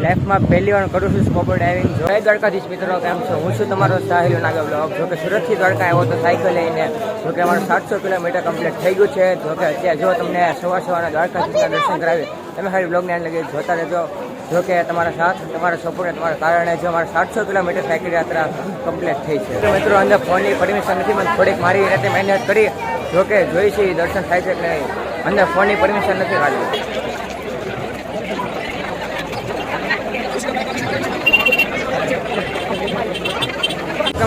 લાઈફમાં પહેલી વાર કરું છું સ્કૂબા ડાઇવિંગ. જય દ્વારકાધીશ મિત્રો, કેમ છો? હું છું તમારો સાહિલ નાગા બ્લોગ. જોકે સુરતથી દ્વારકા આવ્યો તો સાયકલ લઈને. જોકે અમારું 700 કિલોમીટર કમ્પ્લીટ થઈ ગયું છે. જોકે અત્યારે જો તમને સવારના દ્વારકાધીશના દર્શન કરાવી, તમે ખાલી બ્લોગને લગી જોતા રહેજો. જોકે તમારા સાથ, તમારા સપોર્ટ, તમારા કારણે જો અમારા 700 કિલોમીટર સાયકલ યાત્રા કમ્પ્લીટ થઈ છે. તો મિત્રો અંદર ફોનની પરમિશન નથી, મને થોડીક મારી રીતે મહેનત કરી. જોકે જોઈ છે દર્શન થાય છે કે નહીં. અંદર ફોનની પરમિશન નથી કાઢી.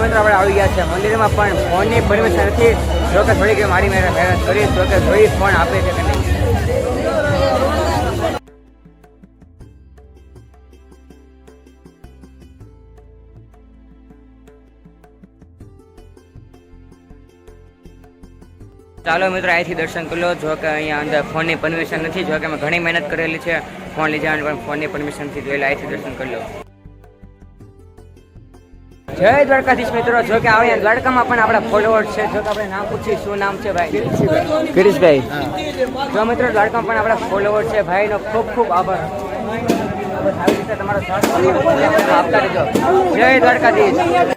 મિત્રો આપણે આવી ગયા છે મંદિરમાં, પણ ફોનની પરમિશન નથી. જોકે થોડીક મારી મહેનત કરી. જોકે જોઈ ફોન આપે છે કે નહીં. ચાલો મિત્રો અહીંથી દર્શન કરી લો. જો કે અહીંયા અંદર ફોનની પરમિશન નથી. જો કે મેં ઘણી મહેનત કરેલી છે ફોન લઈ જવાની, પણ ફોનની પરમિશન નથી. તો અહીંથી દર્શન કરી લો. જય દ્વારકાધીશ મિત્રો. જો કે અહીંયા દ્વારકામાં પણ આપણા ફોલોઅર્સ છે. જો કે આપણે નામ પૂછીએ, શું નામ છે ભાઈ? ગિરીશભાઈ. જો મિત્રો દ્વારકામાં પણ આપણા ફોલોઅર્સ છે. ભાઈનો ખૂબ ખૂબ આભાર. આવી રીતે તમારો સાથ આપતા રહેજો. જય દ્વારકાધીશ.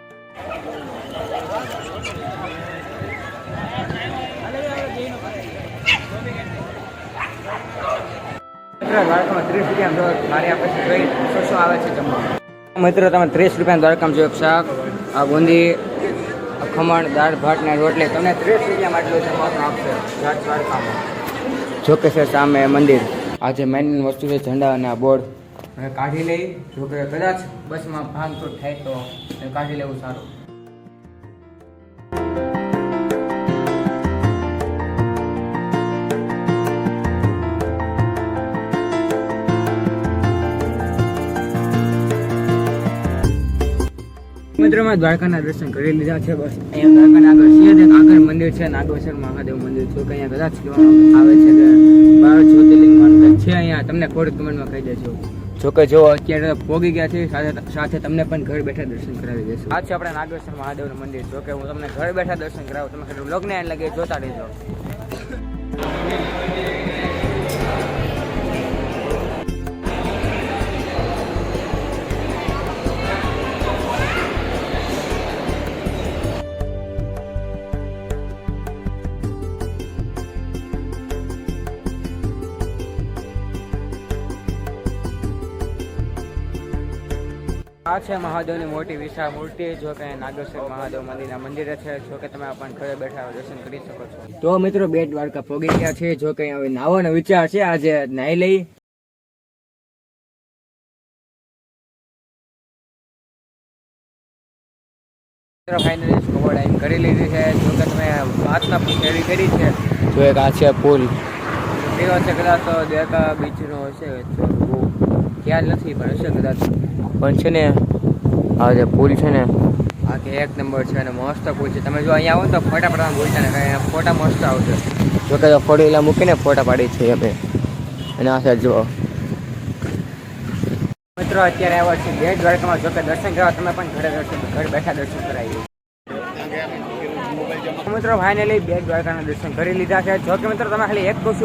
દ્વારકામાં 30 રૂપિયા મારી આપણે જોઈ શું આવે છે જમવા. મિત્રો તમે 30 રૂપિયા દ્વારકામાં જો શાક, આ બુંદી, ખમણ, દાળ ભાત ને રોટલી તમને 30 રૂપિયા માટે જમવાનું આપશે દ્વારકામાં. જોકે છે સામે મંદિર. આ જે મેઇન વસ્તુ છે ઝંડા અને આ બોર્ડ હવે કાઢી લઈ. જોકે કદાચ બસમાં ભાંગતોડ થાય તો કાઢી લેવું સારું. મિત્રો માં દ્વારકાના દર્શન કરી લીધા છે. બસ અહીંયા દ્વારકાના આગળ સિંહદેવ આગળ મંદિર છે, નાગેશ્વર મહાદેવ મંદિર. જો કે અહીંયા કદાચ આવે છે કે 12 જ્યોતિર્લિંગ માનું છે અહીંયા. તમને થોડીક કમેન્ટમાં કહી દેજો. જો કે જો અત્યારે પોગી ગયા છે, સાથે તમને પણ ઘર બેઠા દર્શન કરાવી દેશું. આ છે આપણે નાગેશ્વર મહાદેવનું મંદિર. જો કે હું તમને ઘર બેઠા દર્શન કરાવું. તમે ખાલી બ્લોગને લગે જોતા રહેજો. આ છે મહાદેવની મોટી વિશાળ મૂર્તિ. જો કે નાગેશ્વર મહાદેવ મંદિરના મંદિરે છે. જો કે તમે પણ ઘરે બેઠા દર્શન કરી શકો છો. તો મિત્રો બેટ દ્વારકા પોગી ગયા છે. જો કે હવે નાવાનો વિચાર છે. આજે નાહી લઈ. ફાઇનલી સ્કૂબા ડાઇવિંગ કરી લીધી છે. જો કે તમે વાતના પૂછેલી કરી છે. જો એક આ છે પુલ એવો છે, કદાચ તો દ્વારકા બીચનો હશે, બહુ ખ્યાલ નથી પણ હશે કદાચ. પણ છે ને આ જે પુલ છે ને આ કે એક નંબર છે અને મસ્ત પુલ છે. તમે જો અહીંયા આવો ને તો ફોટા પાડવાનું ભૂલતા ને, કાંઈ ફોટા મસ્ત આવશે. જો કે ફોટોલા મૂકીને ફોટા પાડી છે અમે. અને આ સાઈડ જુઓ મિત્રો અત્યારે આવ્યા છે બેટ દ્વારકામાં. જો કે દર્શન કરવા તમે પણ ઘર બેઠા દર્શન કરાવીએ. મિત્રો ફાઇનલી બેટ દ્વારકાના દર્શન કરી લીધા છે. જો કે મિત્રો તમે ખાલી એક કહું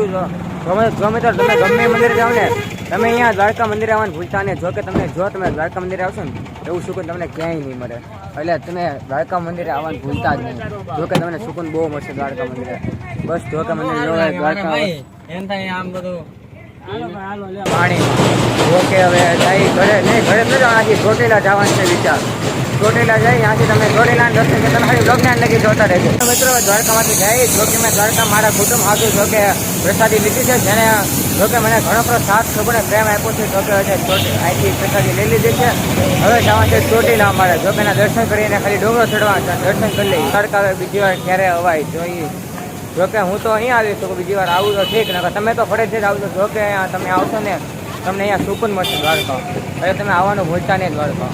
જો મિત્રો તમે ગમે મંદિરે જાઓ ને, તમે અહીંયા દ્વારકા મંદિરે આવવાનું ભૂલતા ને. જો કે તમે દ્વારકા મંદિરે આવશો ને એવું સુકૂન તમને ક્યાંય નહીં મળે. એટલે તમે દ્વારકા મંદિરે આવવાનું ભૂલતા જ નહીં. જો કે તમને સુકૂન બહુ મળશે દ્વારકા મંદિરે. બસ દ્વારકા મંદિર જો દ્વારકા આમ બધું પાણી. જો કે હવે જાય ઘરે નહીં, ઘરે ન જવાથી ચોટીલા જવાનું છે વિચાર. ચોટીલા જાય ત્યાંથી તમે ચોટીલા દર્શન કે તમે ખાલી બ્લોગને લગી જોતા રહેજો. મિત્રો દ્વારકામાંથી જાય. જો કે મેં દ્વારકા મારા કુટુંબ હાથું જો કે પ્રસાદી લીધી છે. જેને જો કે મને ઘણો બધો સાથ સબંધ પ્રેમ આપ્યો છે. જો કે અહીંથી પ્રસાદી લઈ લીધી છે. હવે જવા છે ચોટીલા અમારે. જો કે એના દર્શન કરીને ખાલી ડુંગરો ચડવા દર્શન કરી લઈએ. દ્વારકા બીજી વાર ક્યારે અવાય જોઈએ. જો કે હું તો અહીંયા આવીશ તો બીજી વાર આવું તો ઠીક, ને તમે તો ફરજિયાત આવજો. જો કે અહીંયા તમે આવશો ને તમને અહીંયા સુકૂન મળશે દ્વારકા. હવે તમે આવવાનું ભૂલતા નહીં દ્વારકા.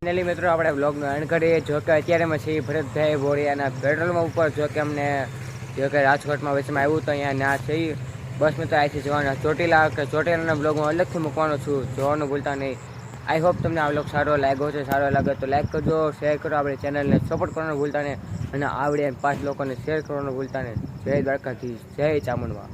ફાઇનલી મિત્રો આપણે બ્લોગનો એન્ડ કરીએ. જો કે અત્યારે અમે છીએ ભરતભાઈ બોરિયાના પેટ્રોલમાં ઉપર. જો કે અમને જો કે રાજકોટમાં વચમાં આવ્યું તો અહીંયા ના છે. બસ મિત્રો અહીંથી જવાના ચોટીલા. કે ચોટીલાના બ્લોગ હું અલગથી મૂકવાનો છું, જોવાનું ભૂલતા નહીં. આઈ હોપ તમને આ વ્લોગ સારો લાગ્યો છે. સારો લાગે તો લાઈક કરજો, શેર કરો, આપણી ચેનલને સપોર્ટ કરવાનું ભૂલતા નહીં અને આવડે 5 લોકોને શેર કરવાનું ભૂલતા નહીં. જય દ્વારકાધીશ, જય ચામુંડમાં.